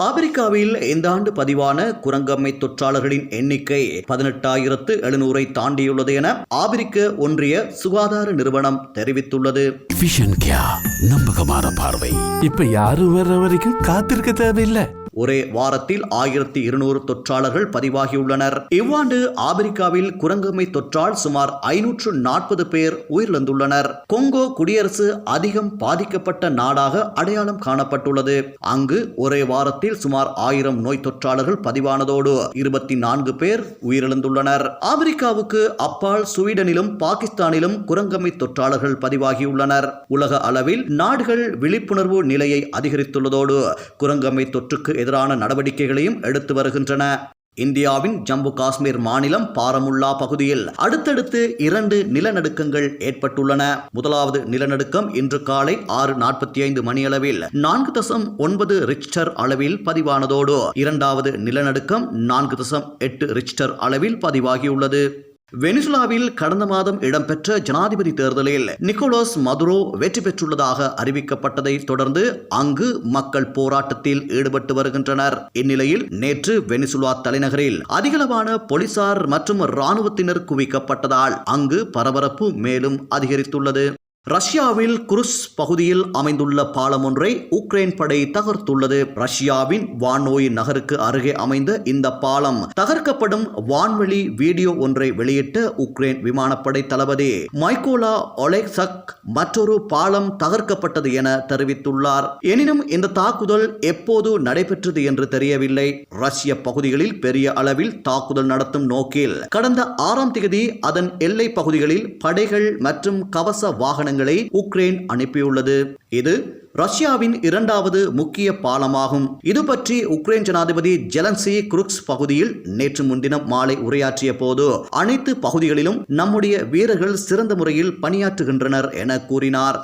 ஆப்பிரிக்காவில் இந்த ஆண்டு பதிவான குரங்கம்மை தொற்றாளர்களின் எண்ணிக்கை 18,700 தாண்டியுள்ளது என ஆப்பிரிக்க ஒன்றிய சுகாதார நிறுவனம் தெரிவித்துள்ளது. நம்பகமான பார்வை. இப்ப யாரும் வர்ற வரைக்கும் காத்திருக்க தேவையில்லை. ஒரே வாரத்தில் 1200 தொற்றாளர்கள் பதிவாகியுள்ளனர். இவ்வாண்டு ஆப்பிரிக்காவில் குரங்கம்மை தொற்றால் சுமார் 540 பேர் உயிரிழந்துள்ளனர். கொங்கோ குடியரசு அதிகம் பாதிக்கப்பட்ட நாடாக அடையாளம் காணப்பட்டுள்ளது. அங்கு ஒரே வாரத்தில் சுமார் 1000 நோய் தொற்றாளர்கள் பதிவானதோடு 24 பேர் உயிரிழந்துள்ளனர். ஆப்பிரிக்காவுக்கு அப்பால் ஸ்வீடனிலும் பாகிஸ்தானிலும் குரங்கம்மை தொற்றாளர்கள் பதிவாகியுள்ளனர். உலக அளவில் நாடுகள் விழிப்புணர்வு நிலையை அதிகரித்துள்ளதோடு குரங்கம்மை தொற்றுக்கு எதிரான நடவடிக்கைகளையும் எடுத்து வருகின்றன. இந்தியாவின் ஜம்மு காஷ்மீர் மாநிலம் பாரமுல்லா பகுதியில் அடுத்தடுத்து 2 நிலநடுக்கங்கள் ஏற்பட்டுள்ளன. முதலாவது நிலநடுக்கம் இன்று காலை 6:45 மணியளவில் 4.9 ரிக்டர் அளவில் பதிவானதோடு இரண்டாவது நிலநடுக்கம் 4.8 ரிக்டர் அளவில் பதிவாகியுள்ளது. வெனிசுலாவில் கடந்த மாதம் இடம்பெற்ற ஜனாதிபதி தேர்தலில் நிக்கோலஸ் மதுரோ வெற்றி பெற்றுள்ளதாக அறிவிக்கப்பட்டதை தொடர்ந்து அங்கு மக்கள் போராட்டத்தில் ஈடுபட்டு வருகின்றனர். இந்நிலையில் நேற்று வெனிசுலா தலைநகரில் அதிகளவான போலீசார் மற்றும் இராணுவத்தினர் குவிக்கப்பட்டதால் அங்கு பரபரப்பு மேலும் அதிகரித்துள்ளது. ரஷ்யாவில் குருஸ் பகுதியில் அமைந்துள்ள பாலம் ஒன்றை உக்ரைன் படை தகர்த்துள்ளது. ரஷ்யாவின் வானோய் நகருக்கு அருகே அமைந்த இந்த பாலம் தகர்க்கப்படும் வான்வெளி வீடியோ ஒன்றை வெளியிட்ட உக்ரைன் விமானப்படை தளபதி மைக்கோலா ஒலெக்சக் மற்றொரு பாலம் தகர்க்கப்பட்டது என தெரிவித்துள்ளார். எனினும் இந்த தாக்குதல் எப்போது நடைபெற்றது என்று தெரியவில்லை. ரஷ்ய பகுதிகளில் பெரிய அளவில் தாக்குதல் நடத்தும் நோக்கில் கடந்த 6ஆம் தேதி அதன் எல்லை பகுதிகளில் படைகள் மற்றும் கவச வாகன உக்ரைன் அனுப்பியுள்ளது. இது ரஷ்யாவின் 2வது முக்கிய பாலமாகும். இது பற்றி உக்ரைன் ஜனாதிபதி ஜெலன்ஸ்கி குருக்ஸ் பகுதியில் நேற்று முன்தினம் மாலை உரையாற்றிய போது அனைத்து பகுதிகளிலும் நம்முடைய வீரர்கள் சிறந்த முறையில் பணியாற்றுகின்றனர் என கூறினார்.